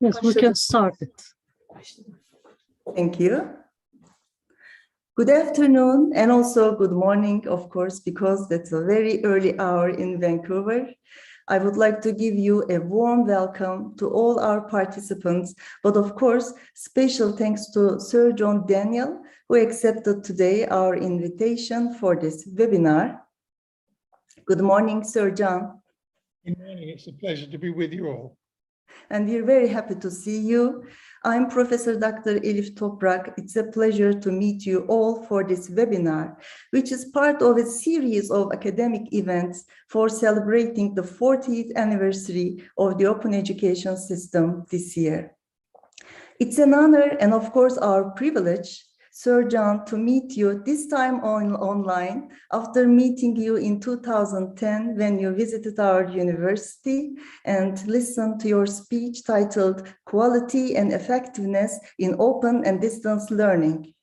Yes, we can start it. Thank you. Good afternoon and also good morning, of course, because that's a very early hour in Vancouver. I would like to give you a warm welcome to all our participants, but of course, special thanks to Sir John Daniel, who accepted today our invitation for this webinar. Good morning, Sir John. Good morning. It's a pleasure to be with you all. And we're very happy to see you. I'm Professor Dr. Elif Toprak. It's a pleasure to meet you all for this webinar, which is part of a series of academic events for celebrating the 40th anniversary of the open education system this year. It's an honor and of course our privilege, Sir John, to meet you this time online after meeting you in 2010 when you visited our university and listened to your speech titled Quality and Effectiveness in Open and Distance Learning.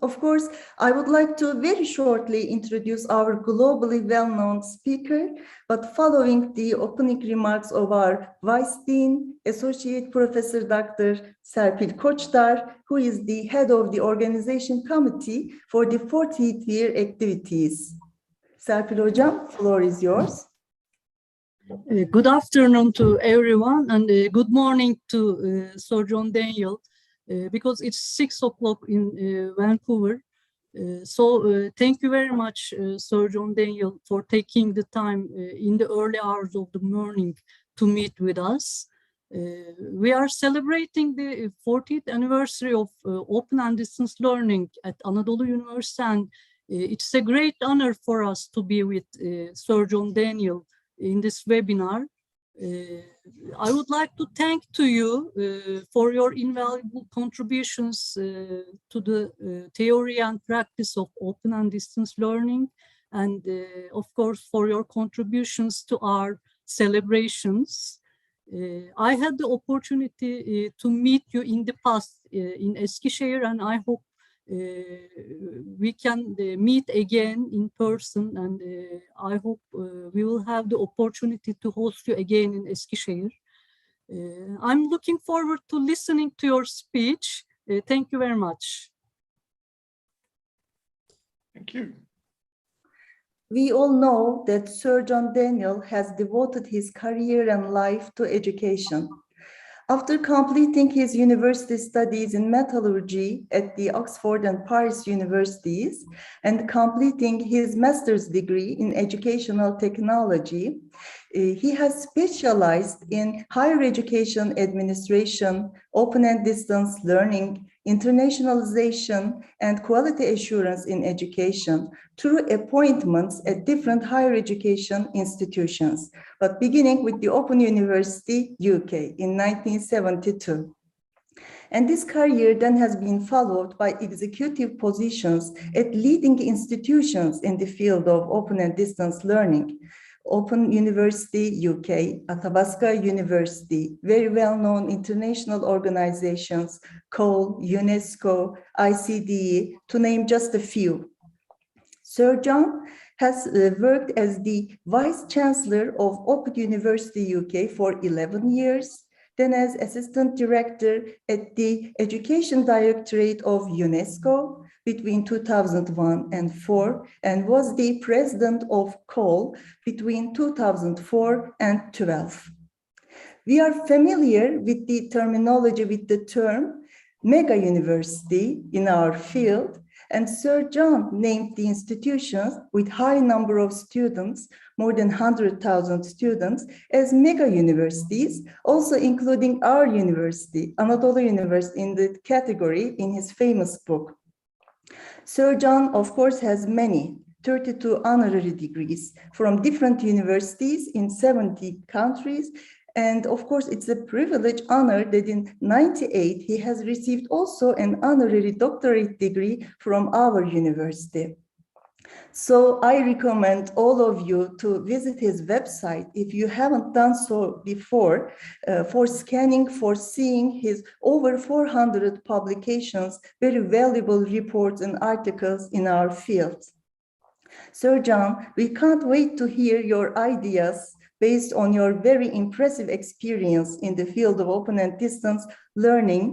Of course, I would like to very shortly introduce our globally well-known speaker, but following the opening remarks of our Vice Dean, Associate Professor Dr. Serpil Koçdar, who is the head of the organization committee for the 40th year activities. Serpil Hocam, floor is yours. Good afternoon to everyone and good morning to Sir John Daniel. Because it's 6 o'clock in Vancouver. Thank you very much, Sir John Daniel, for taking the time in the early hours of the morning to meet with us. We are celebrating the 40th anniversary of open and distance learning at Anadolu University, and it's a great honor for us to be with Sir John Daniel in this webinar. I would like to thank to you for your invaluable contributions to the theory and practice of open and distance learning, and of course for your contributions to our celebrations. I had the opportunity to meet you in the past in Eskişehir, and I hope we can meet again in person, and I hope we will have the opportunity to host you again in Eskişehir. I'm looking forward to listening to your speech. Thank you very much. Thank you. We all know that Sir John Daniel has devoted his career and life to education. After completing his university studies in metallurgy at the Oxford and Paris universities and completing his master's degree in educational technology, he has specialized in higher education administration, open and distance learning, internationalization, and quality assurance in education through appointments at different higher education institutions, but beginning with the Open University UK in 1972. And this career then has been followed by executive positions at leading institutions in the field of open and distance learning. Open University UK, Athabasca University, very well-known international organizations, COAL, UNESCO, ICDE, to name just a few. Sir John has worked as the Vice Chancellor of Open University UK for 11 years, then as Assistant Director at the Education Directorate of UNESCO between 2001 and 2004, and was the President of COAL between 2004 and 2012. We are familiar with the terminology, with the term mega university in our field, and Sir John named the institutions with high number of students, more than 100,000 students, as mega universities, also including our university, Anadolu University, in the category in his famous book. Sir John, of course, has many, 32 honorary degrees from different universities in 70 countries. And of course, it's a privilege, honor that in 1998, he has received also an honorary doctorate degree from our university. So I recommend all of you to visit his website if you haven't done so before, for scanning, for seeing his over 400 publications, very valuable reports and articles in our field. Sir John, we can't wait to hear your ideas based on your very impressive experience in the field of open and distance learning.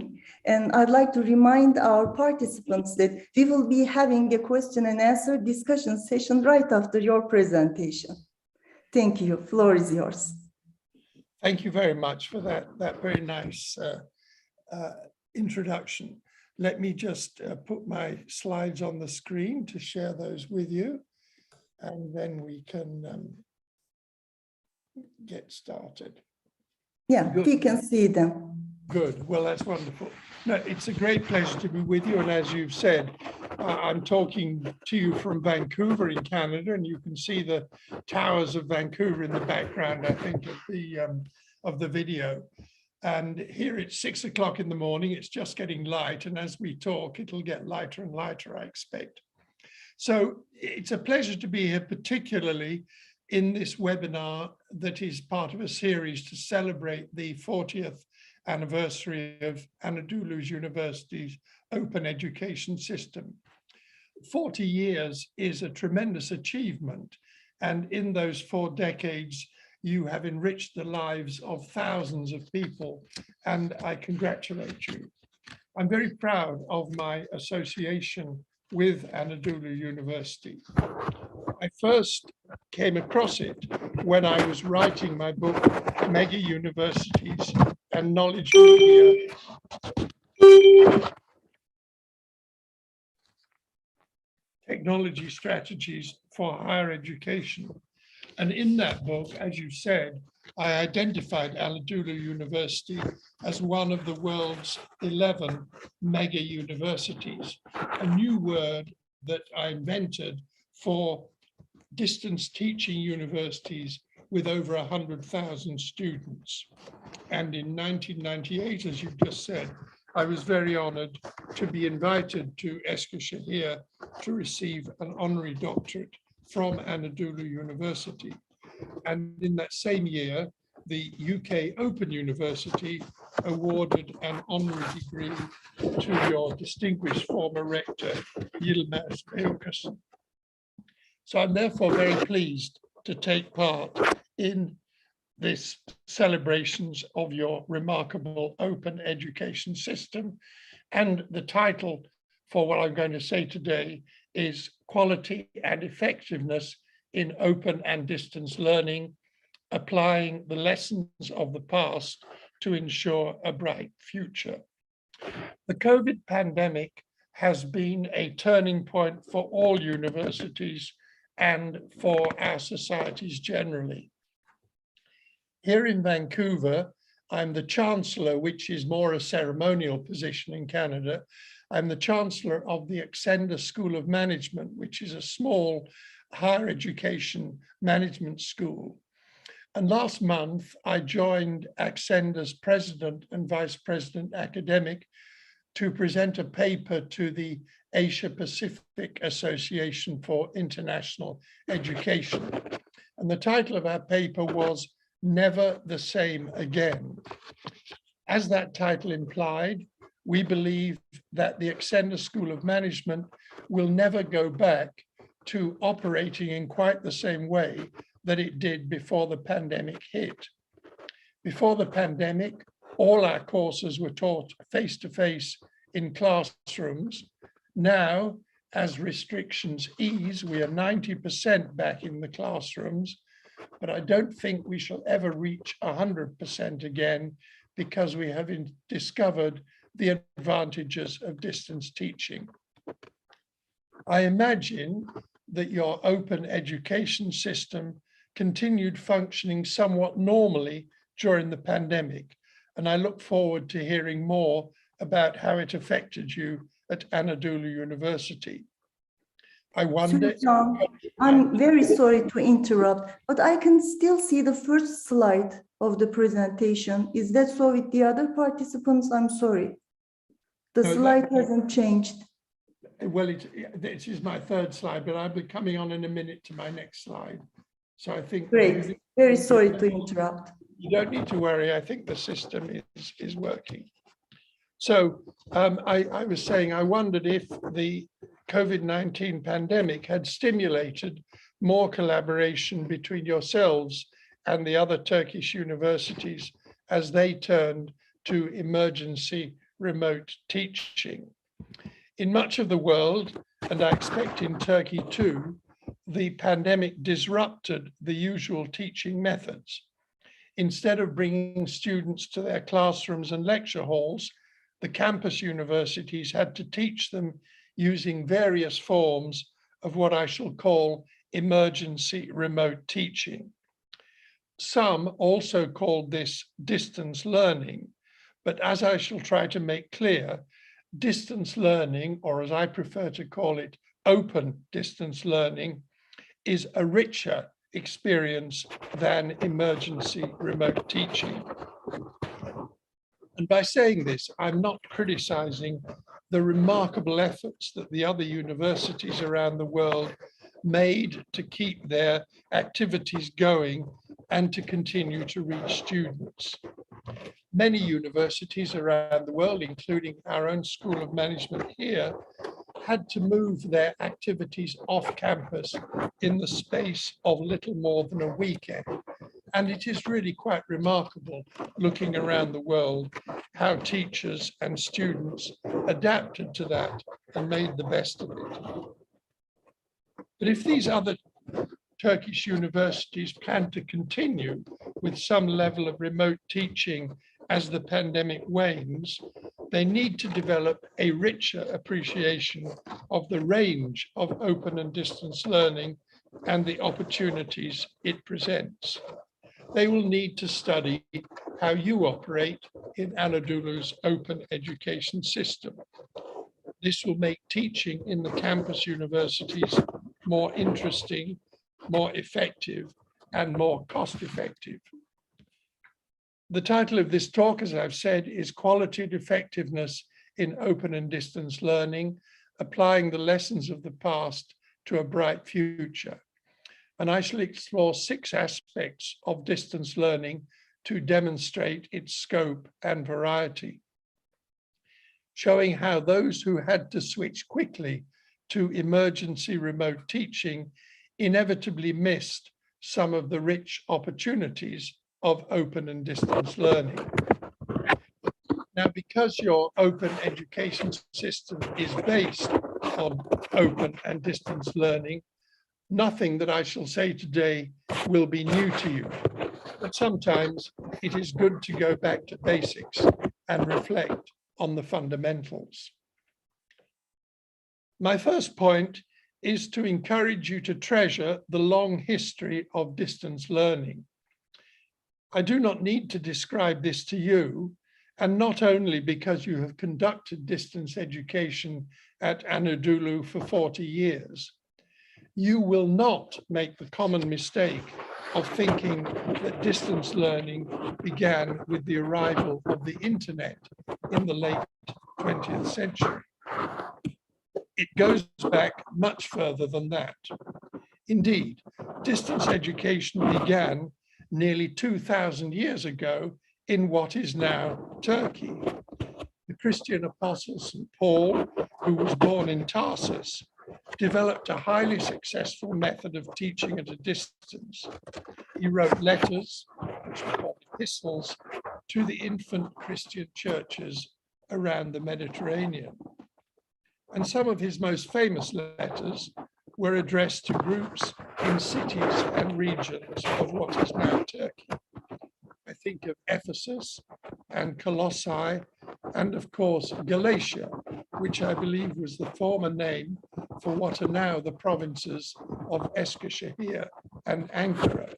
And I'd like to remind our participants that we will be having a question and answer discussion session right after your presentation. Thank you. Floor is yours. Thank you very much for that very nice introduction. Let me just put my slides on the screen to share those with you, and then we can get started. Yeah, Good. we can see them. Good. Well, that's wonderful. No, it's a great pleasure to be with you. And as you've said, I'm talking to you from Vancouver in Canada, and you can see the towers of Vancouver in the background, I think, of the video. And here it's 6 o'clock in the morning. It's just getting light. And as we talk, it'll get lighter and lighter, I expect. So it's a pleasure to be here, particularly in this webinar that is part of a series to celebrate the 40th anniversary of Anadolu University's open education system. 40 years is a tremendous achievement. And in those 4 decades, you have enriched the lives of thousands of people, and I congratulate you. I'm very proud of my association with Anadolu University. I first came across it when I was writing my book, Mega Universities and Knowledge Media. Technology Strategies for Higher Education. And in that book, as you said, I identified Anadolu University as one of the world's 11 mega universities, a new word that I invented for distance teaching universities with over 100,000 students. And in 1998, as you just said, I was very honored to be invited to Eskişehir to receive an honorary doctorate from Anadolu University. And in that same year, the UK Open University awarded an honorary degree to your distinguished former rector, Yilmaz Beyokası. So I'm therefore very pleased to take part in this celebrations of your remarkable open education system. And the title for what I'm going to say today is Quality and Effectiveness in Open and Distance Learning, Applying the Lessons of the Past to Ensure a Bright Future. The COVID pandemic has been a turning point for all universities and for our societies generally. Here in Vancouver, I'm the Chancellor, which is more a ceremonial position in Canada. I'm the Chancellor of the Accenda School of Management, which is a small higher education management school. And last month, I joined Accenda's President and Vice President Academic to present a paper to the Asia Pacific Association for International Education. And the title of our paper was Never the Same Again. As that title implied, we believe that the Accenda School of Management will never go back to operating in quite the same way that it did before the pandemic hit. Before the pandemic, all our courses were taught face-to-face in classrooms. Now, as restrictions ease, we are 90% back in the classrooms, but I don't think we shall ever reach 100% again because we have discovered the advantages of distance teaching. I imagine that your open education system continued functioning somewhat normally during the pandemic, and I look forward to hearing more about how it affected you at Anadolu University. I wonder... John, I'm very sorry to interrupt, but I can still see the first slide of the presentation. Is that so with the other participants? I'm sorry. The slide hasn't changed. Well, it is my third slide, but I'll be coming on in a minute to my next slide. So I think... Great. Very sorry to interrupt. You don't need to worry. I think the system is working. So I was saying, I wondered if the COVID-19 pandemic had stimulated more collaboration between yourselves and the other Turkish universities as they turned to emergency remote teaching. In much of the world, and I expect in Turkey too, the pandemic disrupted the usual teaching methods. Instead of bringing students to their classrooms and lecture halls, the campus universities had to teach them using various forms of what I shall call emergency remote teaching. Some also called this distance learning, but as I shall try to make clear, distance learning, or as I prefer to call it, open distance learning, is a richer experience than emergency remote teaching. And by saying this, I'm not criticizing the remarkable efforts that the other universities around the world made to keep their activities going and to continue to reach students. Many universities around the world, including our own School of Management here, had to move their activities off campus in the space of little more than a weekend. And it is really quite remarkable, looking around the world, how teachers and students adapted to that and made the best of it. But if these other Turkish universities plan to continue with some level of remote teaching as the pandemic wanes, they need to develop a richer appreciation of the range of open and distance learning and the opportunities it presents. They will need to study how you operate in Anadolu's open education system. This will make teaching in the campus universities more interesting, more effective, and more cost-effective. The title of this talk, as I've said, is Quality and Effectiveness in Open and Distance Learning, Applying the Lessons of the Past to a Bright Future. And I shall explore 6 aspects of distance learning to demonstrate its scope and variety, showing how those who had to switch quickly to emergency remote teaching inevitably missed some of the rich opportunities of open and distance learning. Now, because your open education system is based on open and distance learning, nothing that I shall say today will be new to you, but sometimes it is good to go back to basics and reflect on the fundamentals. My first point is to encourage you to treasure the long history of distance learning. I do not need to describe this to you, and not only because you have conducted distance education at Anadolu for 40 years. You will not make the common mistake of thinking that distance learning began with the arrival of the internet in the late 20th century. It goes back much further than that. Indeed, distance education began nearly 2,000 years ago in what is now Turkey. The Christian apostle St. Paul, who was born in Tarsus, developed a highly successful method of teaching at a distance. He wrote letters, which were called epistles, to the infant Christian churches around the Mediterranean. And some of his most famous letters were addressed to groups in cities and regions of what is now Turkey. I think of Ephesus and Colossae, and of course Galatia, which I believe was the former name for what are now the provinces of Eskişehir and Ankara.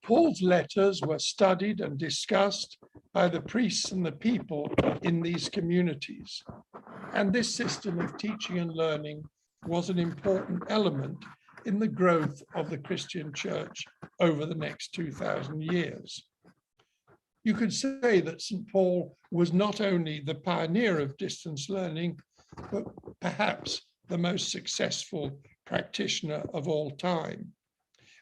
Paul's letters were studied and discussed by the priests and the people in these communities. And this system of teaching and learning was an important element in the growth of the Christian church over the next 2,000 years. You could say that St. Paul was not only the pioneer of distance learning, but perhaps the most successful practitioner of all time.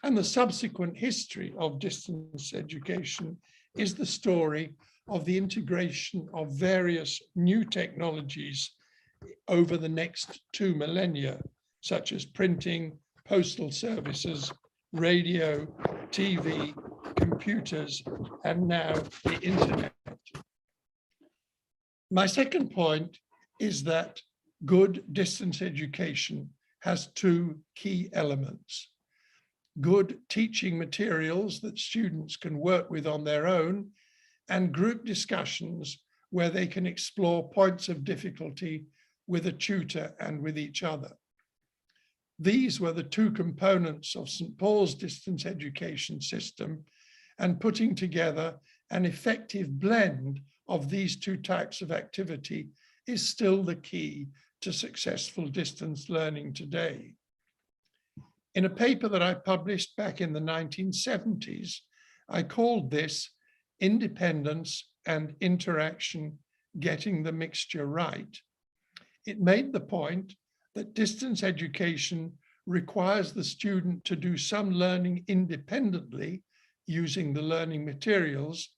And the subsequent history of distance education is the story of the integration of various new technologies over the next 2 millennia, such as printing, postal services, radio, TV, computers, and now the internet. My second point is that good distance education has two key elements: good teaching materials that students can work with on their own, and group discussions where they can explore points of difficulty with a tutor and with each other. These were the two components of St. Paul's distance education system, and putting together an effective blend of these two types of activity is still the key to successful distance learning today. In a paper that I published back in the 1970s, I called this Independence and Interaction, Getting the Mixture Right. It made the point that distance education requires the student to do some learning independently using the learning materials,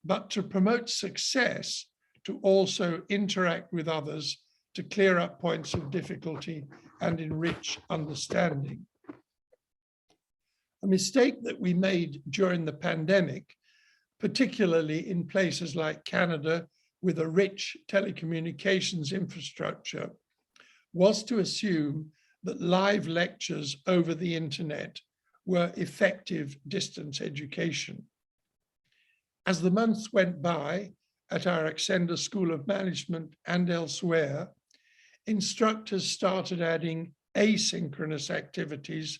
but to promote success, to also interact with others to clear up points of difficulty and enrich understanding. A mistake that we made during the pandemic, particularly in places like Canada with a rich telecommunications infrastructure, was to assume that live lectures over the internet were effective distance education. As the months went by at our Accender School of Management and elsewhere, instructors started adding asynchronous activities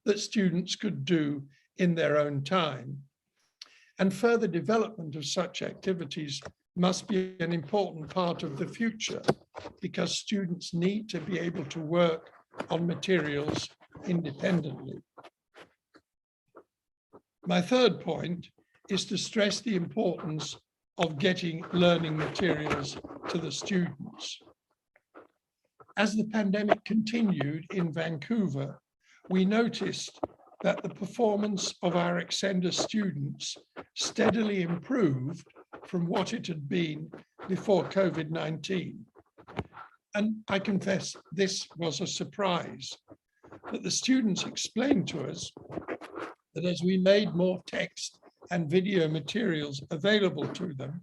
that students could do in their own time. And further development of such activities must be an important part of the future, because students need to be able to work on materials independently. My third point is to stress the importance of getting learning materials to the students. As the pandemic continued in Vancouver, we noticed that the performance of our Accender students steadily improved from what it had been before COVID-19. And I confess this was a surprise, but the students explained to us that as we made more text and video materials available to them,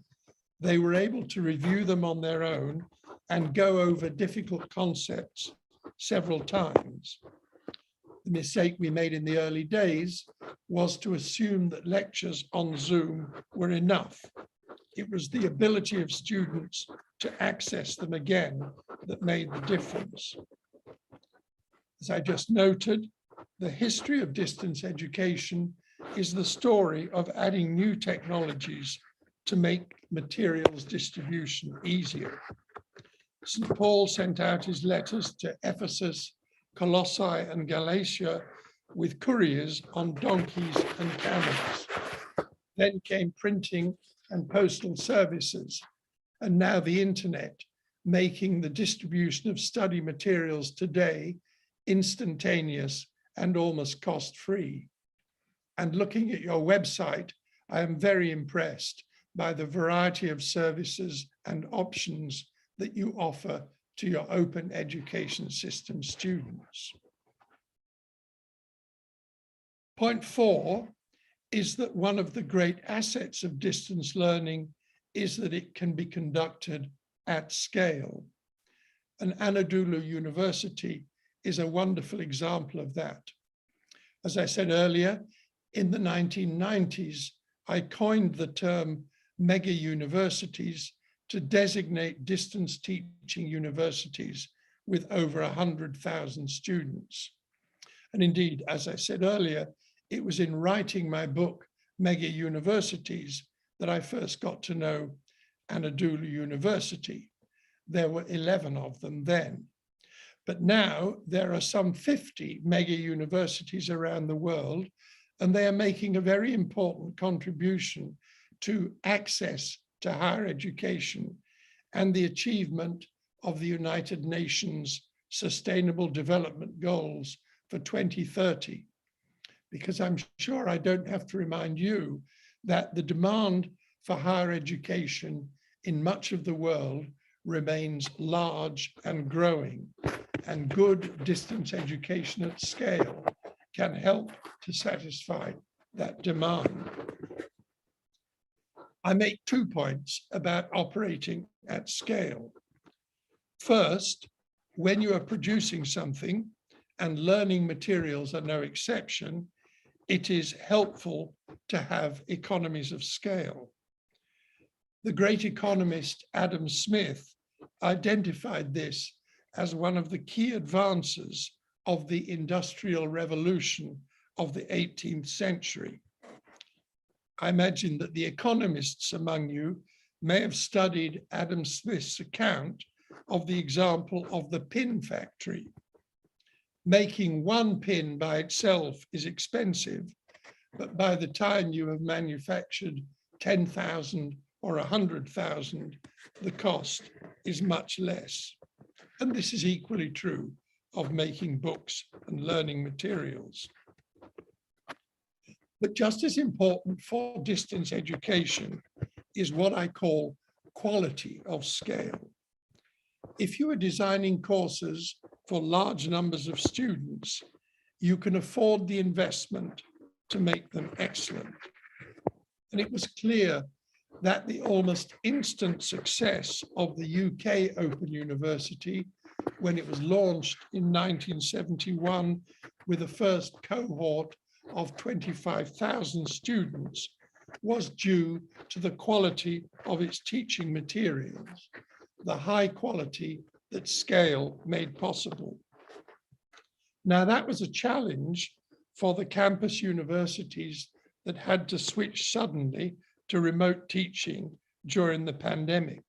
they were able to review them on their own and go over difficult concepts several times. The mistake we made in the early days was to assume that lectures on Zoom were enough. It was the ability of students to access them again that made the difference. As I just noted, the history of distance education is the story of adding new technologies to make materials distribution easier. St. Paul sent out his letters to Ephesus, Colossae, and Galatia with couriers on donkeys and camels. Then came printing and postal services, and now the internet, making the distribution of study materials today instantaneous and almost cost-free. And looking at your website, I am very impressed by the variety of services and options that you offer to your open education system students. Point 4 is that one of the great assets of distance learning is that it can be conducted at scale. And Anadolu University is a wonderful example of that. As I said earlier, in the 1990s, I coined the term mega universities to designate distance teaching universities with over 100,000 students. And indeed, as I said earlier, it was in writing my book, Mega Universities, that I first got to know Anadolu University. There were 11 of them then. But now there are some 50 mega universities around the world, and they are making a very important contribution to access to higher education and the achievement of the United Nations Sustainable Development Goals for 2030. Because I'm sure I don't have to remind you that the demand for higher education in much of the world remains large and growing, and good distance education at scale can help to satisfy that demand. I make 2 points about operating at scale. First, when you are producing something, and learning materials are no exception, it is helpful to have economies of scale. The great economist Adam Smith identified this as one of the key advances of the Industrial Revolution of the 18th century. I imagine that the economists among you may have studied Adam Smith's account of the example of the pin factory. Making one pin by itself is expensive, but by the time you have manufactured 10,000 or 100,000, the cost is much less. And this is equally true of making books and learning materials. But just as important for distance education is what I call quality of scale. If you are designing courses for large numbers of students, you can afford the investment to make them excellent. And it was clear that the almost instant success of the UK Open University, when it was launched in 1971 with a first cohort of 25,000 students, was due to the quality of its teaching materials, the high quality that scale made possible. Now, that was a challenge for the campus universities that had to switch suddenly to remote teaching during the pandemic.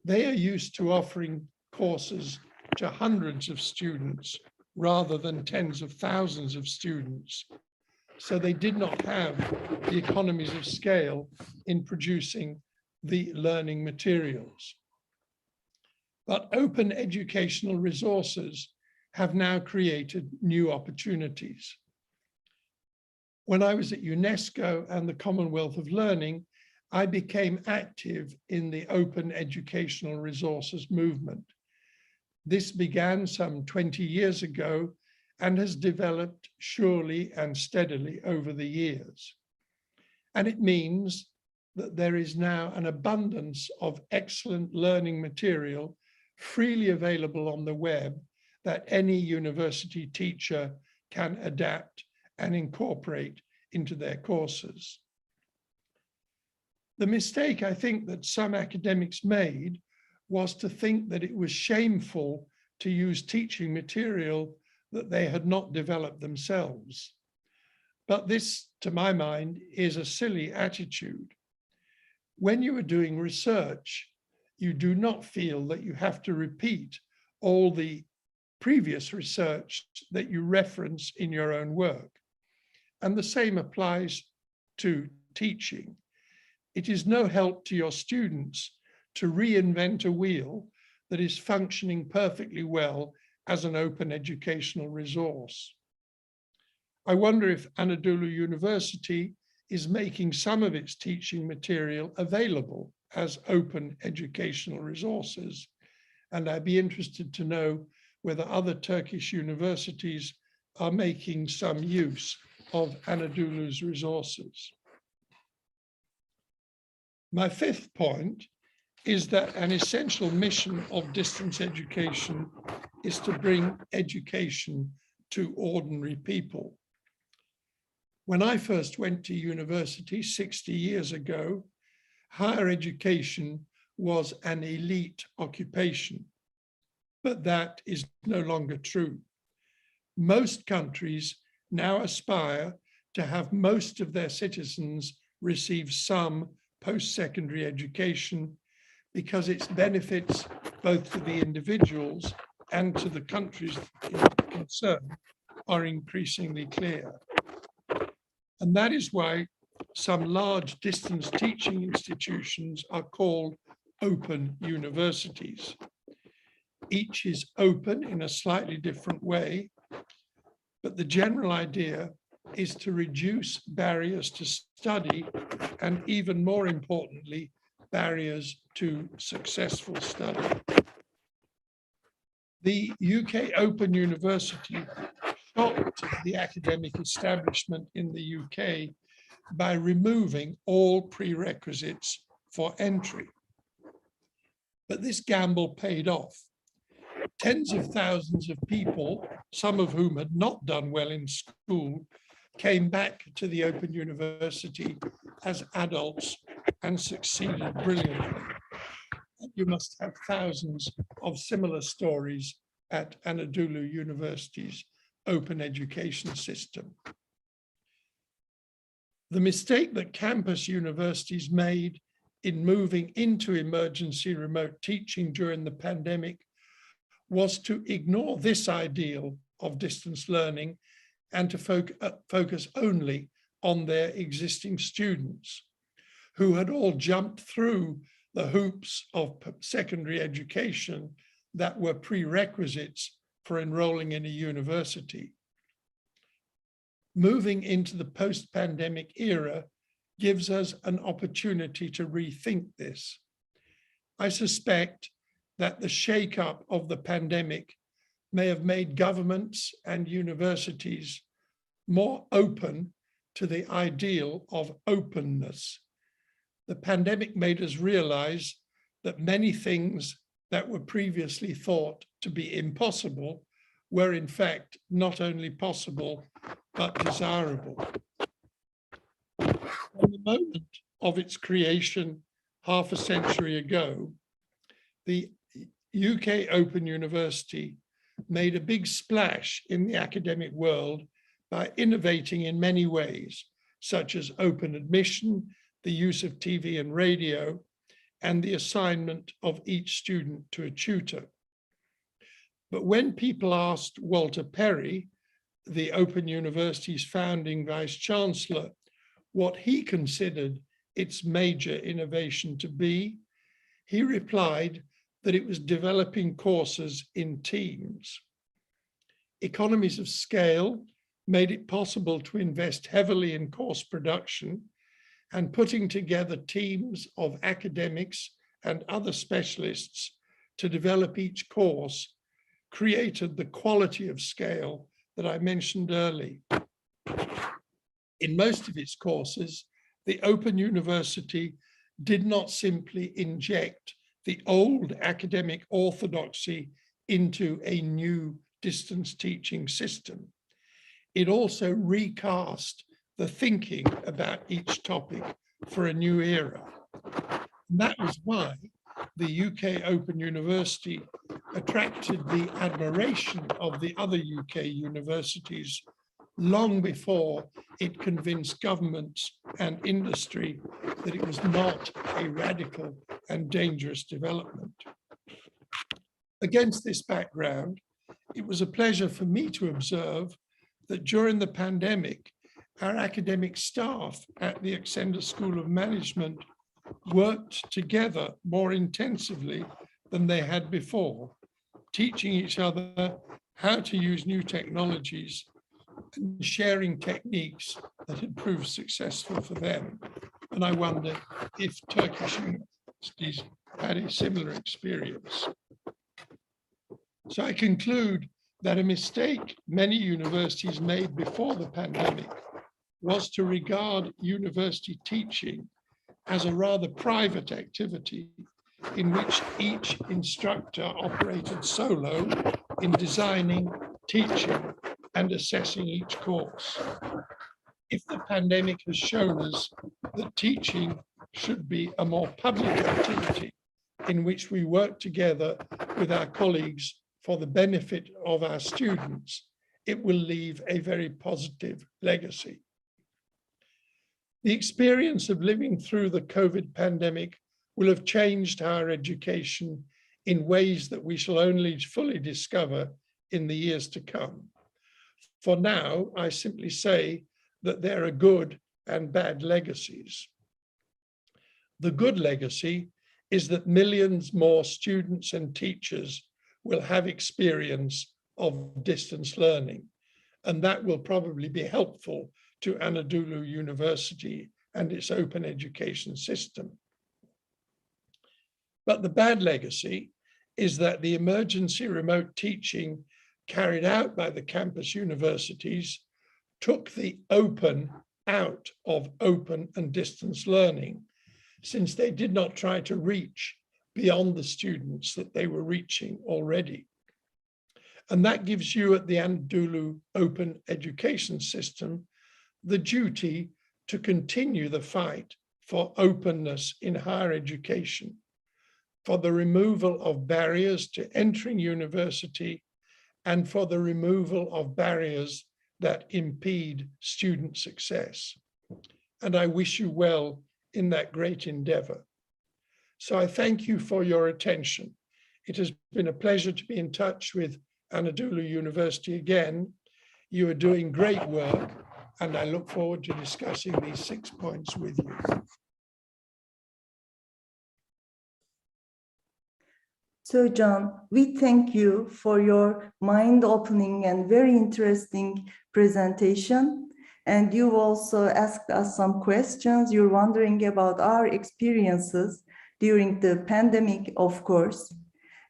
They are used to offering courses to hundreds of students rather than tens of thousands of students. So they did not have the economies of scale in producing the learning materials. But open educational resources have now created new opportunities. When I was at UNESCO and the Commonwealth of Learning, I became active in the open educational resources movement. This began some 20 years ago and has developed surely and steadily over the years. And it means that there is now an abundance of excellent learning material freely available on the web that any university teacher can adapt and incorporate into their courses. The mistake I think that some academics made was to think that it was shameful to use teaching material that they had not developed themselves. But this, to my mind, is a silly attitude. When you are doing research, you do not feel that you have to repeat all the previous research that you reference in your own work. And the same applies to teaching. It is no help to your students to reinvent a wheel that is functioning perfectly well as an open educational resource. I wonder if Anadolu University is making some of its teaching material available as open educational resources. And I'd be interested to know whether other Turkish universities are making some use of Anadolu's resources. My fifth point is that an essential mission of distance education is to bring education to ordinary people. When I first went to university 60 years ago, higher education was an elite occupation, but that is no longer true. Most countries now aspire to have most of their citizens receive some post-secondary education because its benefits both to the individuals and to the countries concerned are increasingly clear. And that is why some large distance teaching institutions are called open universities. Each is open in a slightly different way, but the general idea is to reduce barriers to study and, even more importantly, barriers to successful study. The UK Open University shocked the academic establishment in the UK by removing all prerequisites for entry. But this gamble paid off. Tens of thousands of people, some of whom had not done well in school, came back to the Open University as adults and succeeded brilliantly. You must have thousands of similar stories at Anadolu University's open education system. The mistake that campus universities made in moving into emergency remote teaching during the pandemic was to ignore this ideal of distance learning and to focus only on their existing students, who had all jumped through the hoops of secondary education that were prerequisites for enrolling in a university. Moving into the post-pandemic era gives us an opportunity to rethink this. I suspect that the shake-up of the pandemic may have made governments and universities more open to the ideal of openness. The pandemic made us realize that many things that were previously thought to be impossible were in fact not only possible, but desirable. From the moment of its creation half a century ago, the UK Open University made a big splash in the academic world by innovating in many ways, such as open admission, the use of TV and radio, and the assignment of each student to a tutor. But when people asked Walter Perry, the Open University's founding vice chancellor, what he considered its major innovation to be, he replied that it was developing courses in teams. Economies of scale made it possible to invest heavily in course production, and putting together teams of academics and other specialists to develop each course created the quality of scale that I mentioned earlier. In most of its courses, the Open University did not simply inject the old academic orthodoxy into a new distance teaching system. It also recast the thinking about each topic for a new era. And that was why the UK Open University attracted the admiration of the other UK universities long before it convinced governments and industry that it was not a radical and dangerous development. Against this background, it was a pleasure for me to observe that during the pandemic, our academic staff at the Accender School of Management worked together more intensively than they had before, teaching each other how to use new technologies and sharing techniques that had proved successful for them. And I wonder if Turkish universities had a similar experience. So I conclude that a mistake many universities made before the pandemic was to regard university teaching as a rather private activity in which each instructor operated solo in designing, teaching, and assessing each course. If the pandemic has shown us that teaching should be a more public activity in which we work together with our colleagues for the benefit of our students, it will leave a very positive legacy. The experience of living through the COVID pandemic will have changed higher education in ways that we shall only fully discover in the years to come. For now, I simply say that there are good and bad legacies. The good legacy is that millions more students and teachers will have experience of distance learning, and that will probably be helpful to Anadolu University and its open education system. But the bad legacy is that the emergency remote teaching carried out by the campus universities took the open out of open and distance learning, since they did not try to reach beyond the students that they were reaching already. And that gives you at the Anadolu Open Education System the duty to continue the fight for openness in higher education, for the removal of barriers to entering university, and for the removal of barriers that impede student success. And I wish you well in that great endeavor. So I thank you for your attention. It has been a pleasure to be in touch with Anadolu University again. You are doing great work, and I look forward to discussing these 6 points with you. So John, we thank you for your mind-opening and very interesting presentation. And you also asked us some questions. You're wondering about our experiences during the pandemic, of course.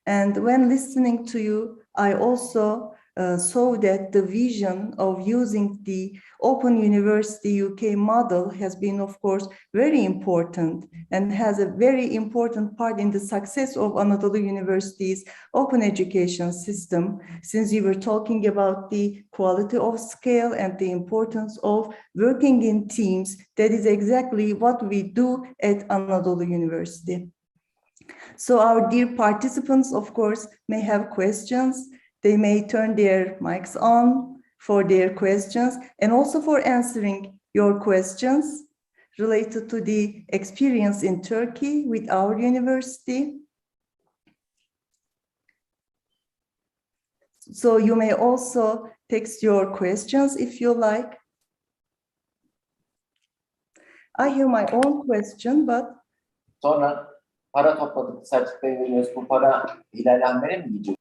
And when listening to you, I also saw that the vision of using the Open University UK model has been, of course, very important and has a very important part in the success of Anadolu University's open education system, since you were talking about the quality of scale and the importance of working in teams. That is exactly what we do at Anadolu University. So our dear participants, of course, may have questions. They may turn their mics on for their questions and also for answering your questions related to the experience in Turkey with our university. So you may also text your questions if you like. I have my own question, but... Sonra para topladık, sertifikayı veriyoruz. Bu para Hilal Ahmer'e mi gidiyor?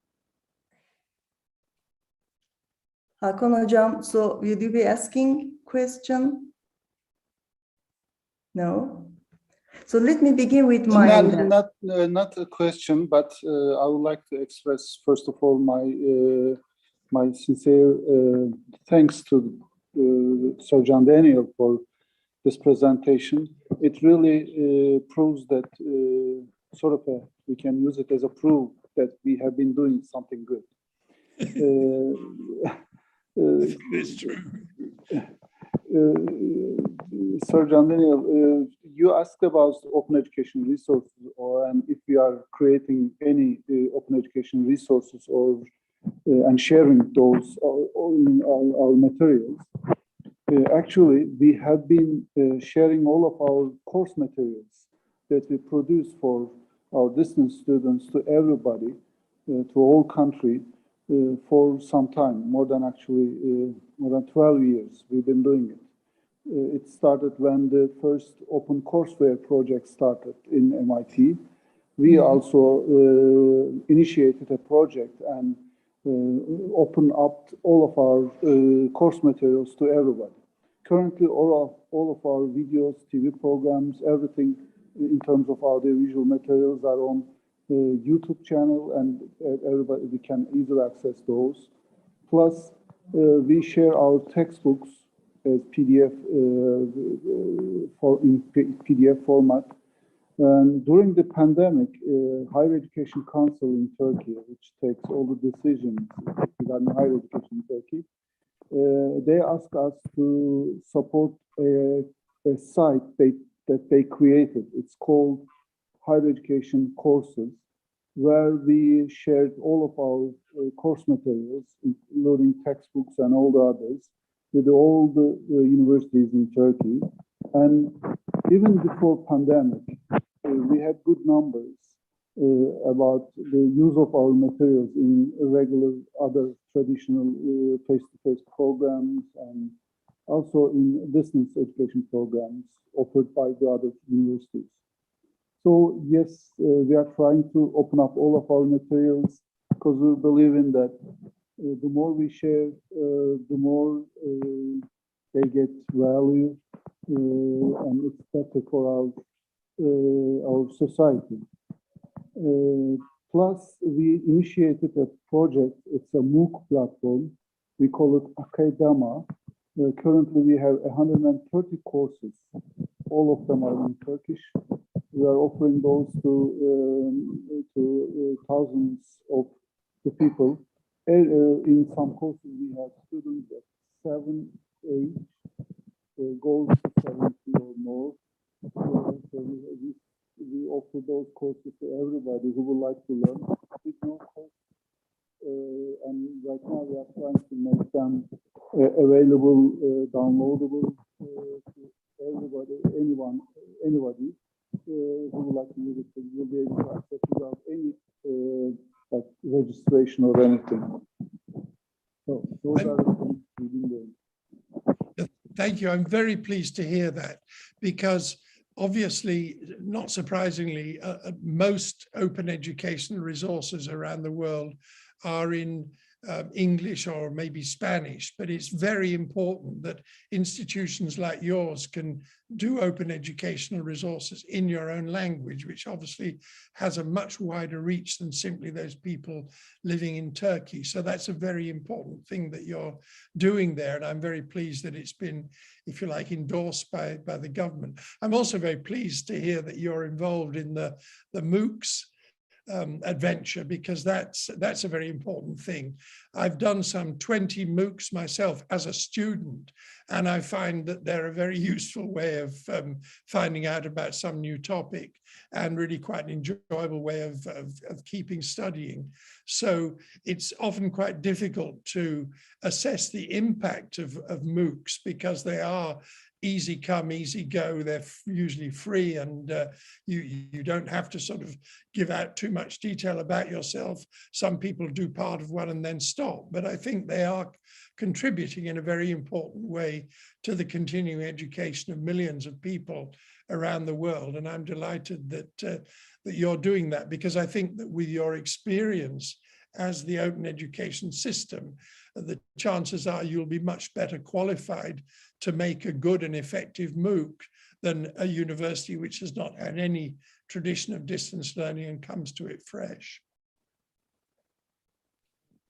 Hakan Hocam, so will you be asking question? No? So let me begin with mine. Not a question, but I would like to express, first of all, my sincere thanks to Sir John Daniel for this presentation. It really proves that we can use it as a proof that we have been doing something good. It's true. Sir John Daniel, you asked about open education resources, and if we are creating any open education resources and sharing those our materials. Actually, we have been sharing all of our course materials that we produce for our distance students to everybody, to all country, for some time, more than 12 years we've been doing it. It started when the first open courseware project started in MIT. We also initiated a project and opened up all of our course materials to everybody. Currently, all of our videos, TV programs, everything in terms of audiovisual materials are on YouTube channel, and everybody we can easily access those. Plus, we share our textbooks as PDF in PDF format. And during the pandemic, Higher Education Council in Turkey, which takes all the decisions regarding higher education in Turkey, they asked us to support a site that they created. It's called Higher Education Courses, where we shared all of our course materials, including textbooks and all the others, with all the universities in Turkey. And even before pandemic, we had good numbers about the use of our materials in regular other traditional face-to-face programs and also in distance education programs offered by the other universities. So yes, we are trying to open up all of our materials because we believe in that the more we share, the more they get value, and it's better for our society. Plus, we initiated a project. It's a MOOC platform. We call it Akaydama. Currently, we have 130 courses. All of them are in Turkish. We are offering those to thousands of the people. In some courses, we have students at 7, 8, goes to 70 or more. So we offer those courses to everybody who would like to learn. With no cost. And right now we are trying to make them available, downloadable to everybody, anybody who would like to use it. You'll be able to access without any like registration or anything. So those are the things we've been doing. Thank you. I'm very pleased to hear that, because obviously, not surprisingly, most open educational resources around the world are in English or maybe Spanish, but it's very important that institutions like yours can do open educational resources in your own language, which obviously has a much wider reach than simply those people living in Turkey. So that's a very important thing that you're doing there. And I'm very pleased that it's been, if you like, endorsed by the government. I'm also very pleased to hear that you're involved in the MOOCs adventure, because that's a very important thing. I've done some 20 MOOCs myself as a student, and I find that they're a very useful way of finding out about some new topic, and really quite an enjoyable way of keeping studying. So it's often quite difficult to assess the impact of MOOCs, because they are easy come, easy go. They're usually free, and you don't have to sort of give out too much detail about yourself. Some people do part of one and then stop, but I think they are contributing in a very important way to the continuing education of millions of people around the world. And I'm delighted that you're doing that, because I think that with your experience as the open education system, the chances are you'll be much better qualified to make a good and effective MOOC than a university which has not had any tradition of distance learning and comes to it fresh.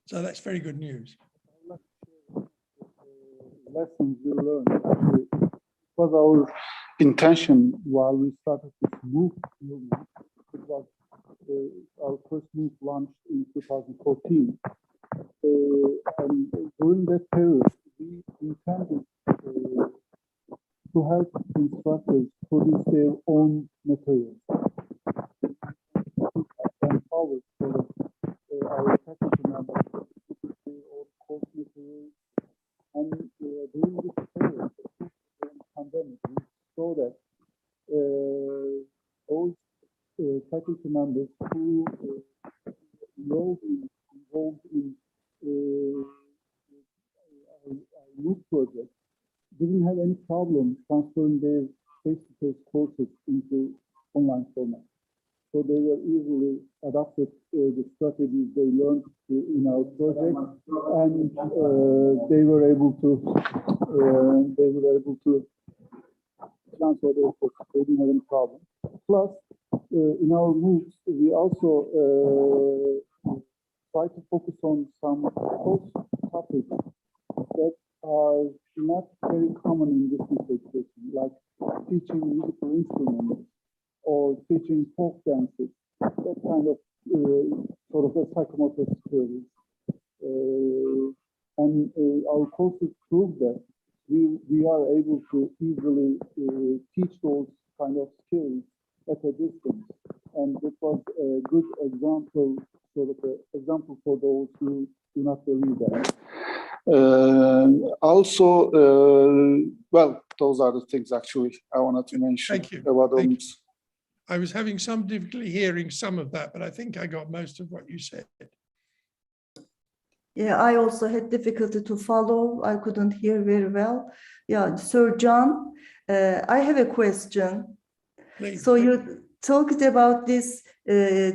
So that's very good news. Lessons we learned. Actually, it was our intention while we started this MOOC movement. It was our first MOOC launched in 2014. And during that period, we intended to help instructors produce their own materials. Empower so that our faculty members produce their own course materials. And during this period, during the pandemic, we saw that those faculty members who involved in our MOOC project didn't have any problem transferring their face-to-face courses into online format. So they were easily adapted the strategies they learned in our project, and they were able to transfer their courses. They didn't have any problem. Plus, in our MOOCs, we also try to focus on some course topics that are not very common in distance education, like teaching musical instruments or teaching folk dances, that kind of sort of a psychomotor skills. And our courses prove that we are able to easily teach those kind of skills at a distance. And it was a good example, sort of an example for those who do not believe that. Well, those are the things actually I wanted to mention. Thank you. About MOOCs. I was having some difficulty hearing some of that, but I think I got most of what you said. Yeah, I also had difficulty to follow. I couldn't hear very well. Yeah, Sir John, I have a question. Please. So you talked about this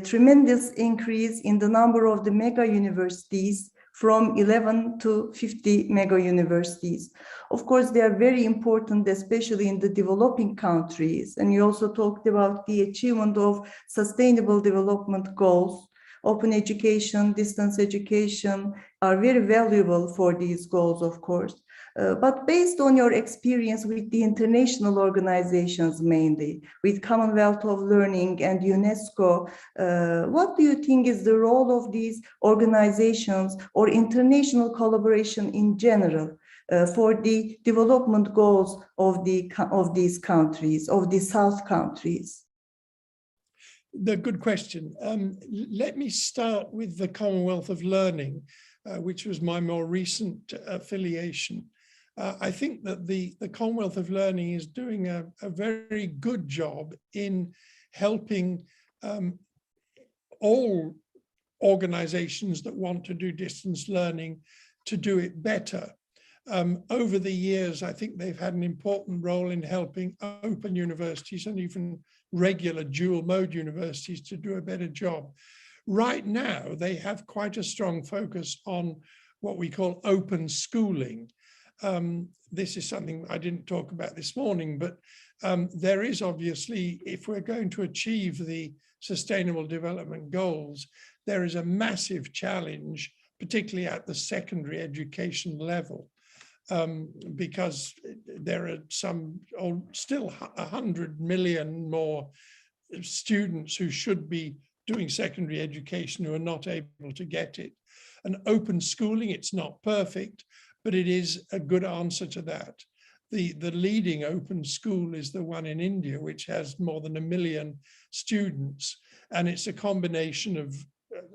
tremendous increase in the number of the mega universities from 11 to 50 mega universities. Of course, they are very important, especially in the developing countries. And you also talked about the achievement of sustainable development goals Open education, distance education are very valuable for these goals, of course. But based on your experience with the international organizations, mainly with Commonwealth of Learning and UNESCO, what do you think is the role of these organizations or international collaboration in general for the development goals of these countries, of the South countries? The good question. Let me start with the Commonwealth of Learning, which was my more recent affiliation. I think that the Commonwealth of Learning is doing a very good job in helping all organizations that want to do distance learning to do it better. Over the years, I think they've had an important role in helping open universities and even regular dual mode universities to do a better job. Right now, they have quite a strong focus on what we call open schooling. This is something I didn't talk about this morning, but there is obviously, if we're going to achieve the Sustainable Development Goals, there is a massive challenge, particularly at the secondary education level. Because there are still 100 million more students who should be doing secondary education who are not able to get it. And open schooling, it's not perfect, but it is a good answer to that. The leading open school is the one in India, which has more than 1 million students. And it's a combination of,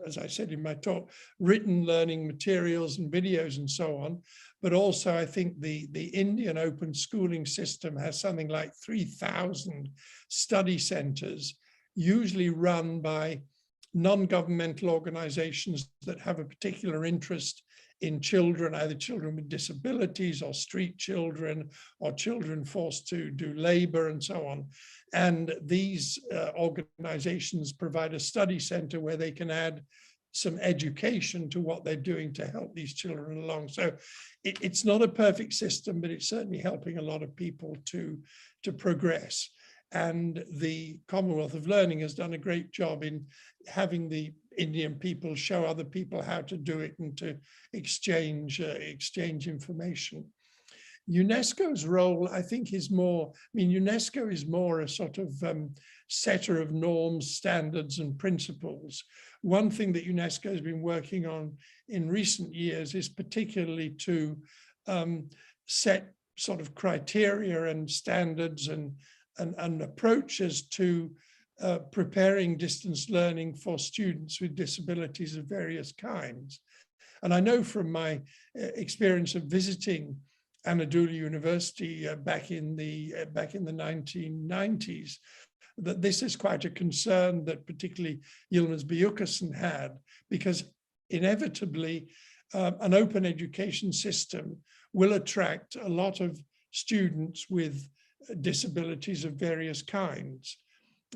as I said in my talk, written learning materials and videos and so on. But also I think the Indian open schooling system has something like 3,000 study centers, usually run by non-governmental organizations that have a particular interest in children, either children with disabilities or street children or children forced to do labor and so on. And these organizations provide a study center where they can add some education to what they're doing to help these children along. So it's not a perfect system, but it's certainly helping a lot of people to progress. And the Commonwealth of Learning has done a great job in having the Indian people show other people how to do it and to exchange information. UNESCO's role, I think, is more, UNESCO is more a sort of setter of norms, standards, and principles. One thing that UNESCO has been working on in recent years is particularly to set sort of criteria and standards and approaches to preparing distance learning for students with disabilities of various kinds. And I know from my experience of visiting Anadolu University back in the 1990s, that this is quite a concern that particularly Yilmaz Büyüküstün had, because inevitably an open education system will attract a lot of students with disabilities of various kinds.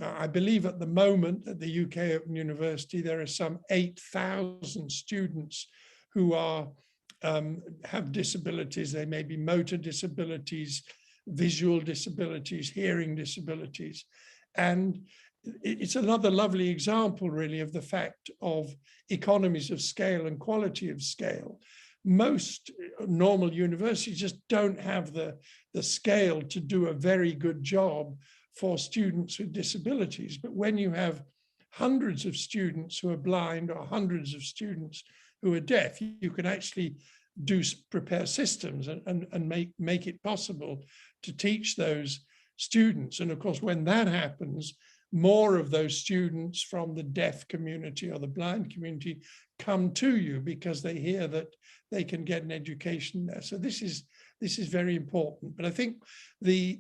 I believe at the moment at the UK Open University, there are some 8,000 students who are have disabilities. They may be motor disabilities, visual disabilities, hearing disabilities. And it's another lovely example, really, of the fact of economies of scale and quality of scale. Most normal universities just don't have the scale to do a very good job for students with disabilities. But when you have hundreds of students who are blind or hundreds of students who are deaf, you can actually prepare systems and make it possible to teach those students. And of course, when that happens, more of those students from the deaf community or the blind community come to you because they hear that they can get an education there. So this is very important. But I think the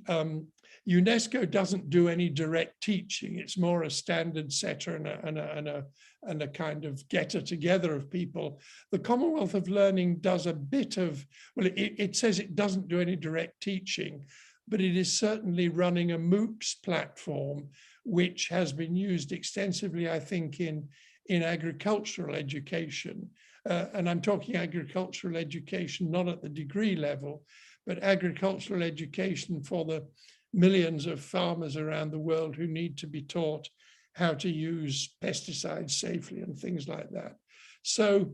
UNESCO doesn't do any direct teaching. It's more a standard setter and a kind of getter together of people. The Commonwealth of Learning does a bit of, well, it says it doesn't do any direct teaching, but it is certainly running a MOOCs platform, which has been used extensively, I think, in agricultural education. And I'm talking agricultural education, not at the degree level, but agricultural education for the millions of farmers around the world who need to be taught how to use pesticides safely and things like that. So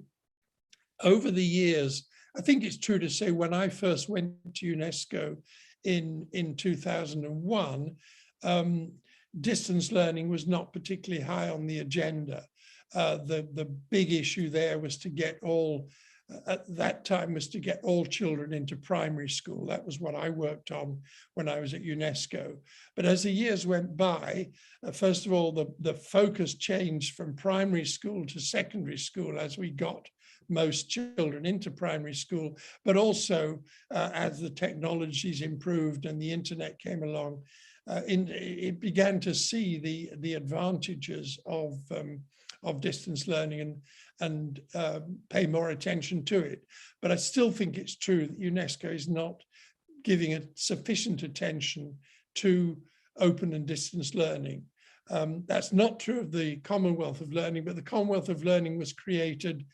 over the years, I think it's true to say when I first went to UNESCO in 2001, distance learning was not particularly high on the agenda. The big issue there was to get all, at that time, was to get all children into primary school. That was what I worked on when I was at UNESCO. But as the years went by, first of all, the focus changed from primary school to secondary school as we got most children into primary school, but also as the technologies improved and the internet came along, it began to see the advantages of distance learning and pay more attention to it. But I still think it's true that UNESCO is not giving it sufficient attention to open and distance learning. That's not true of the Commonwealth of Learning, but the Commonwealth of Learning was created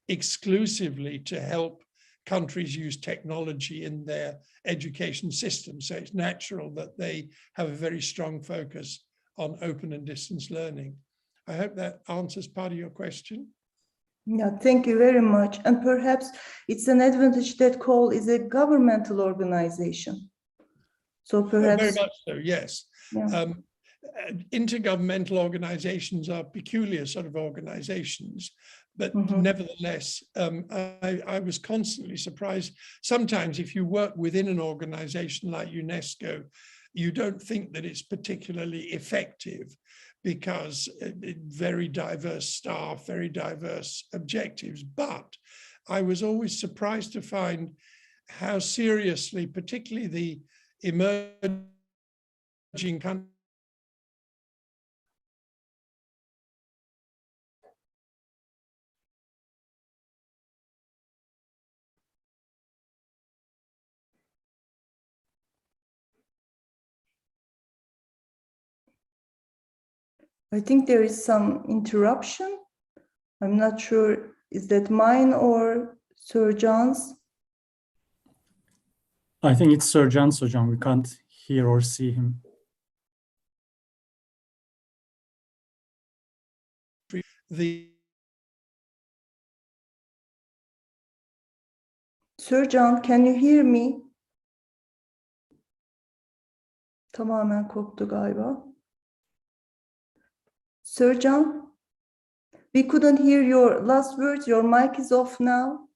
exclusively to help countries use technology in their education system. So it's natural that they have a very strong focus on open and distance learning. I hope that answers part of your question. Yeah, thank you very much. And perhaps it's an advantage that COAL is a governmental organization. So perhaps... Very much so, yes. Yeah. Intergovernmental organizations are peculiar sort of organizations, but nevertheless, I was constantly surprised. Sometimes if you work within an organization like UNESCO, you don't think that it's particularly effective because very diverse staff, very diverse objectives. But I was always surprised to find how seriously, particularly the emerging countries, I think there is some interruption. I'm not sure, is that mine or Sir John's? I think it's Sir John's, Hocam. We can't hear or see him. Sir John, can you hear me? Tamamen koptu galiba. Sir John, we couldn't hear your last words. Your mic is off now.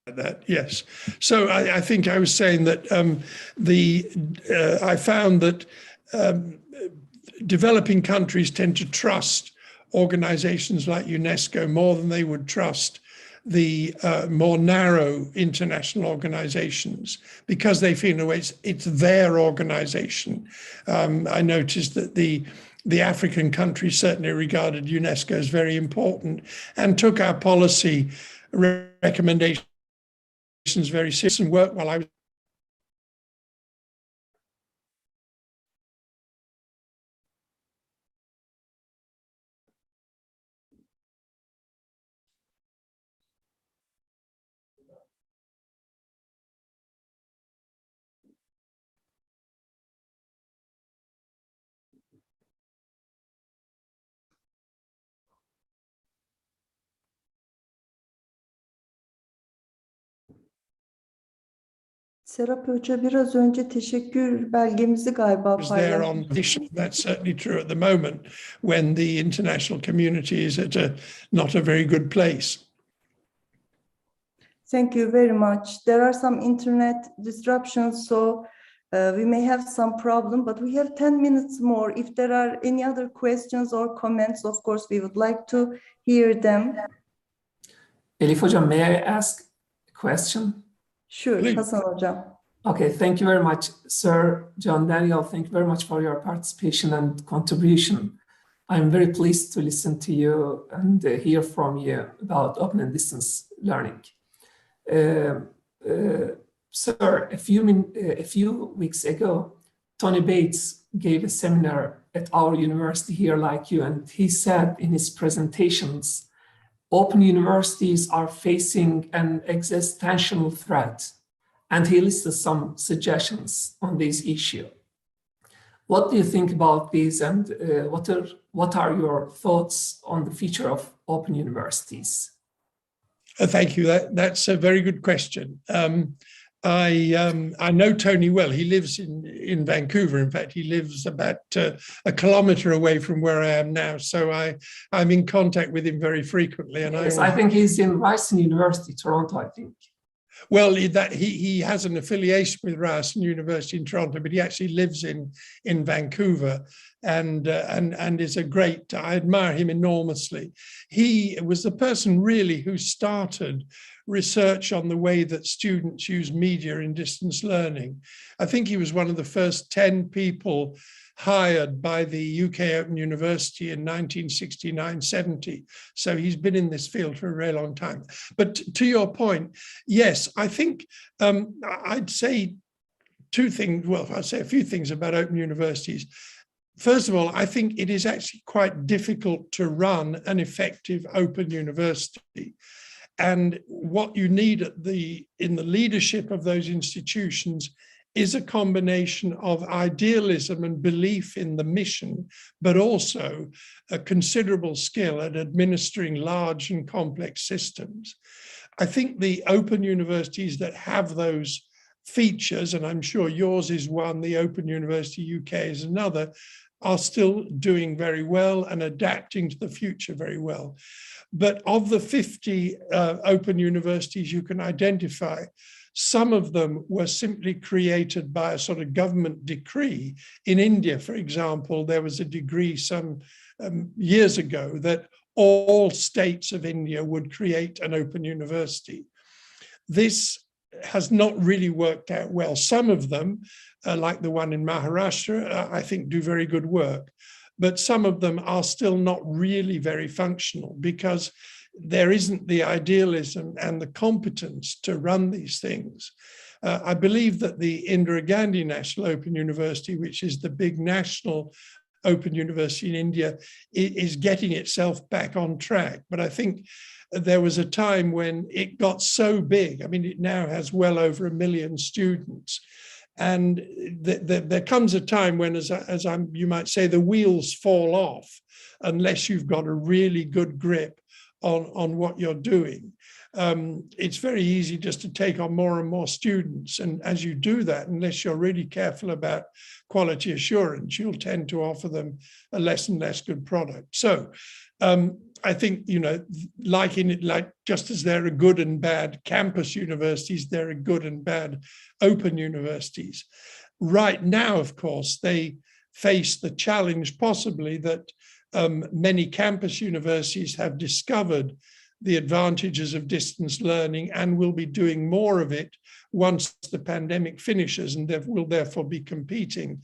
That, yes. So I think I was saying that I found that developing countries tend to trust organizations like UNESCO more than they would trust the more narrow international organizations, because they feel in a way it's their organization. I noticed that the African countries certainly regarded UNESCO as very important and took our policy recommendations very seriously and worked while I was. Serap Hoca biraz önce teşekkür belgemizi galiba Was there on paylaştı. this. That's certainly true at the moment when the international community is at not a very good place. Thank you very much. There are some internet disruptions, so we may have some problem, but we have 10 minutes more. If there are any other questions or comments, of course, we would like to hear them. Elif Hocam, may I ask a question? Sure, Please. Hasan Hocam. Okay, thank you very much, Sir John Daniel. Thank you very much for your participation and contribution. I'm very pleased to listen to you and hear from you about open and distance learning. Sir, a few weeks ago, Tony Bates gave a seminar at our university here like you, and he said in his presentations, open universities are facing an existential threat, and he listed some suggestions on this issue. What do you think about these, and what are your thoughts on the future of open universities? Thank you. That's a very good question. I know Tony well. He lives in Vancouver. In fact, he lives about a kilometre away from where I am now. So I'm in contact with him very frequently. And Yes, I think he's in Ryerson University, Toronto, I think. Well, he has an affiliation with Ryerson University in Toronto, but he actually lives in Vancouver, and is a great. I admire him enormously. He was the person really who started research on the way that students use media in distance learning. I think he was one of the first 10 people hired by the UK Open University in 1969-70. So he's been in this field for a very long time. But to your point, yes, I think I'd say two things. Well, I'd say a few things about open universities. First of all, I think it is actually quite difficult to run an effective open university. And what you need in the leadership of those institutions is a combination of idealism and belief in the mission, but also a considerable skill at administering large and complex systems. I think the open universities that have those features, and I'm sure yours is one, the Open University UK is another, are still doing very well and adapting to the future very well. But of the 50 open universities you can identify, some of them were simply created by a sort of government decree. In India, for example, there was a decree some years ago that all states of India would create an open university. This has not really worked out well. Some of them, like the one in Maharashtra, I think do very good work, but some of them are still not really very functional because there isn't the idealism and the competence to run these things. I believe that the Indira Gandhi National Open University, which is the big national open university in India, is getting itself back on track. But I think there was a time when it got so big. I mean, it now has well over 1 million students. And there comes a time when, you might say, the wheels fall off unless you've got a really good grip on what you're doing. It's very easy just to take on more and more students. And as you do that, unless you're really careful about quality assurance, you'll tend to offer them a less and less good product. So I think, like just as there are good and bad campus universities, there are good and bad open universities. Right now, of course, they face the challenge possibly that many campus universities have discovered the advantages of distance learning and will be doing more of it once the pandemic finishes, and will therefore be competing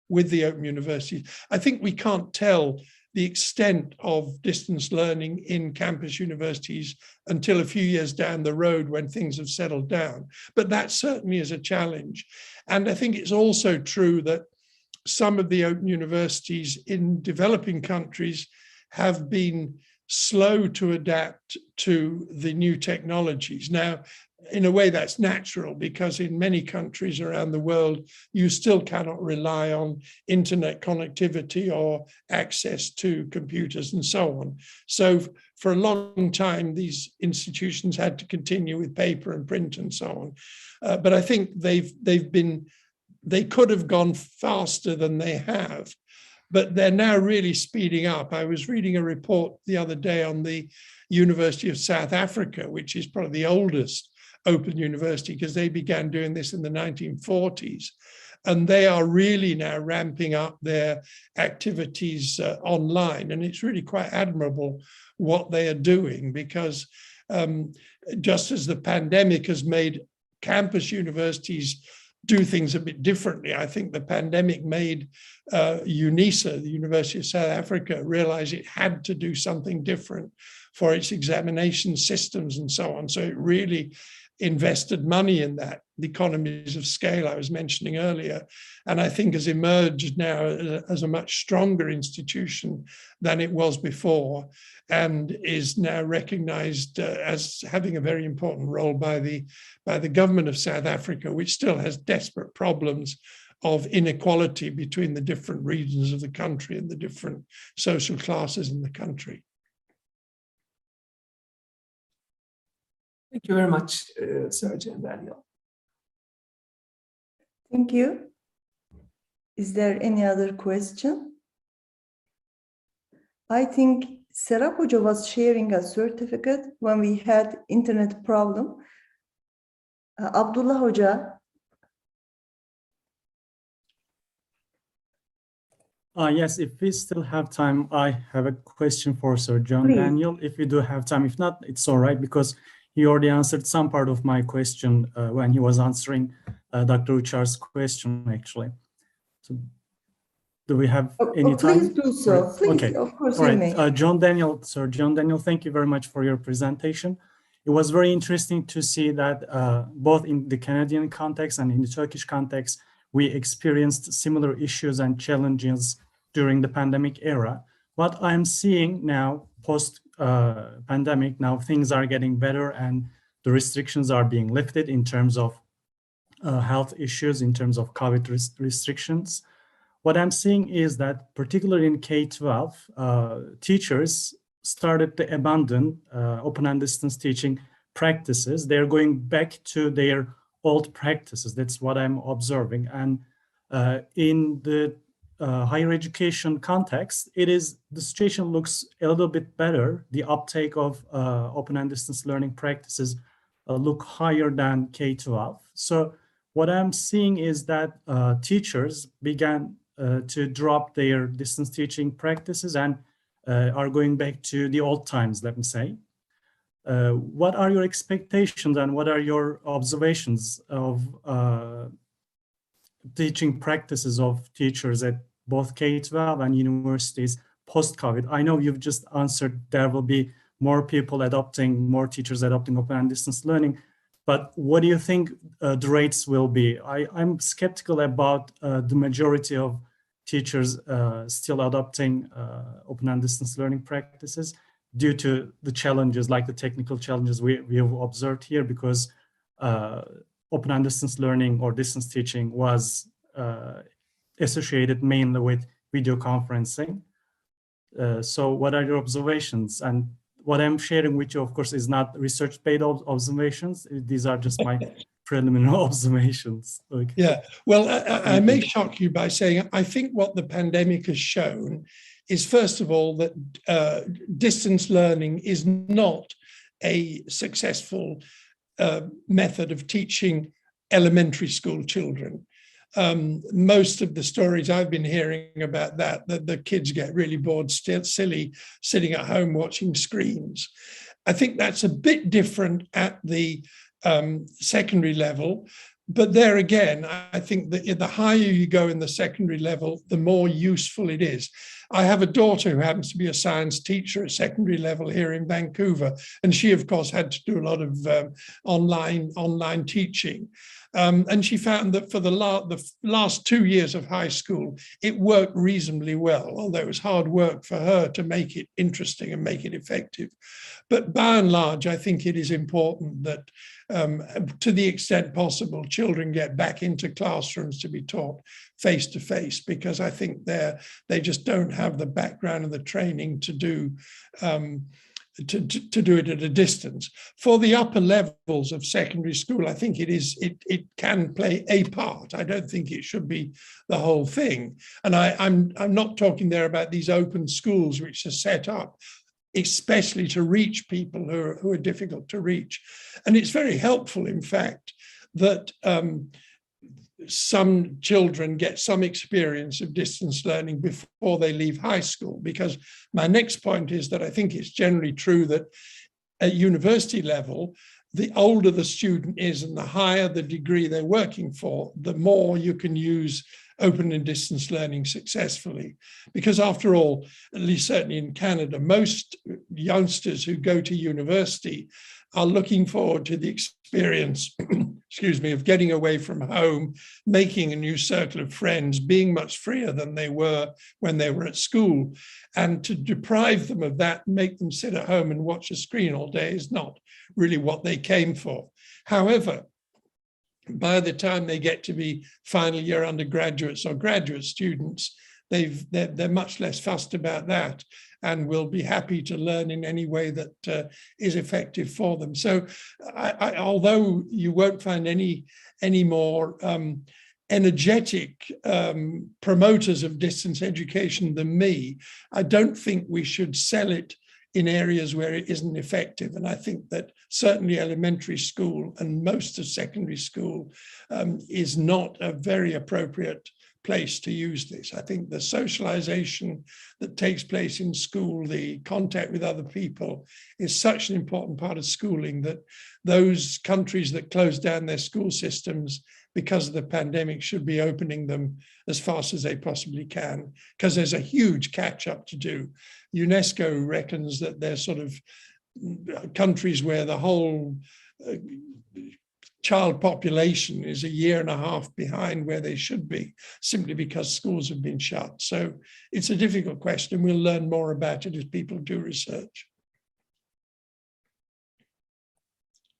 with the open universities. I think we can't tell the extent of distance learning in campus universities until a few years down the road when things have settled down. But that certainly is a challenge. And I think it's also true that some of the open universities in developing countries have been slow to adapt to the new technologies. Now, in a way, that's natural because in many countries around the world, you still cannot rely on internet connectivity or access to computers and so on. So for a long time, these institutions had to continue with paper and print and so on. But I think they could have gone faster than they have, but they're now really speeding up. I was reading a report the other day on the University of South Africa, which is probably the oldest open university because they began doing this in the 1940s. And they are really now ramping up their activities online. And it's really quite admirable what they are doing because just as the pandemic has made campus universities do things a bit differently, I think the pandemic made UNISA, the University of South Africa, realize it had to do something different for its examination systems and so on. So it really invested money in that, the economies of scale I was mentioning earlier, and I think has emerged now as a much stronger institution than it was before, and is now recognized as having a very important role by the government of South Africa, which still has desperate problems of inequality between the different regions of the country and the different social classes in the country. Thank you very much, Surgeon Daniel. Thank you. Is there any other question? I think Serap Hoca was sharing a certificate when we had internet problem. Abdullah Hoca. Yes, if we still have time, I have a question for Sir John Please. Daniel. If we do have time, if not, it's all right, because he already answered some part of my question when he was answering Dr. Uchar's question, actually. So, do we have any time? Please do so. Please, okay. Of course, All you right. may. John Daniel, Sir John Daniel, thank you very much for your presentation. It was very interesting to see that both in the Canadian context and in the Turkish context, we experienced similar issues and challenges during the pandemic era. What I'm seeing now, post-pandemic, now things are getting better and the restrictions are being lifted in terms of health issues, in terms of COVID restrictions. What I'm seeing is that particularly in K-12, teachers started to abandon open and distance teaching practices. They're going back to their old practices. That's what I'm observing. And in the higher education context, the situation looks a little bit better. The uptake of open and distance learning practices look higher than K-12. So what I'm seeing is that teachers began to drop their distance teaching practices and are going back to the old times, let me say. What are your expectations and what are your observations of teaching practices of teachers at both K-12 and universities post-COVID? I know you've just answered there will be more teachers adopting open and distance learning, but what do you think the rates will be? I'm skeptical about the majority of teachers still adopting open and distance learning practices due to the challenges, like the technical challenges we have observed here, because open and distance learning or distance teaching was associated mainly with video conferencing. So what are your observations? And what I'm sharing with you, of course, is not research-based observations. These are just my preliminary observations. Okay. Yeah, well, I may shock you by saying I think what the pandemic has shown is, first of all, that distance learning is not a successful method of teaching elementary school children. Most of the stories I've been hearing about that the kids get really bored, silly, sitting at home watching screens. I think that's a bit different at the secondary level. But there again, I think that the higher you go in the secondary level, the more useful it is. I have a daughter who happens to be a science teacher at secondary level here in Vancouver, and she, of course, had to do a lot of online teaching. And she found that for the last 2 years of high school, it worked reasonably well, although it was hard work for her to make it interesting and make it effective. But by and large, I think it is important that to the extent possible, children get back into classrooms to be taught face to face, because I think they just don't have the background and the training to do to do it at a distance. For the upper levels of secondary school, I think it can play a part. I don't think it should be the whole thing. And I'm not talking there about these open schools which are set up especially to reach people who are difficult to reach. And it's very helpful, in fact, that some children get some experience of distance learning before they leave high school, because my next point is that I think it's generally true that at university level, the older the student is and the higher the degree they're working for, the more you can use open and distance learning successfully. Because after all, at least certainly in Canada, most youngsters who go to university are looking forward to the experience, excuse me, of getting away from home, making a new circle of friends, being much freer than they were when they were at school. And to deprive them of that, make them sit at home and watch a screen all day is not really what they came for. However, by the time they get to be final year undergraduates or graduate students, they're much less fussed about that and will be happy to learn in any way that is effective for them. So although you won't find any more energetic promoters of distance education than me, I don't think we should sell it in areas where it isn't effective. And I think that certainly elementary school and most of secondary school is not a very appropriate place to use this. I think the socialization that takes place in school, the contact with other people, is such an important part of schooling that those countries that close down their school systems because of the pandemic should be opening them as fast as they possibly can, because there's a huge catch up to do. UNESCO reckons that there's sort of countries where the whole child population is a year and a half behind where they should be, simply because schools have been shut. So it's a difficult question. We'll learn more about it as people do research.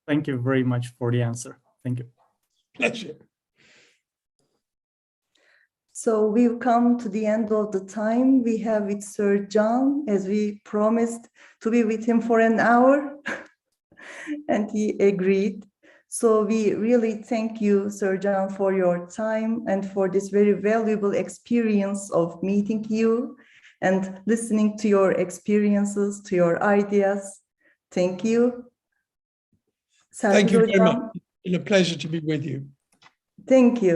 Thank you very much for the answer. Thank you. Pleasure. So we've come to the end of the time we have with Sir John, as we promised to be with him for an hour, and he agreed. So we really thank you, Sir John, for your time and for this very valuable experience of meeting you and listening to your experiences, to your ideas. Thank you. Thank you very Hocam, much. It's been a pleasure to be with you. Thank you.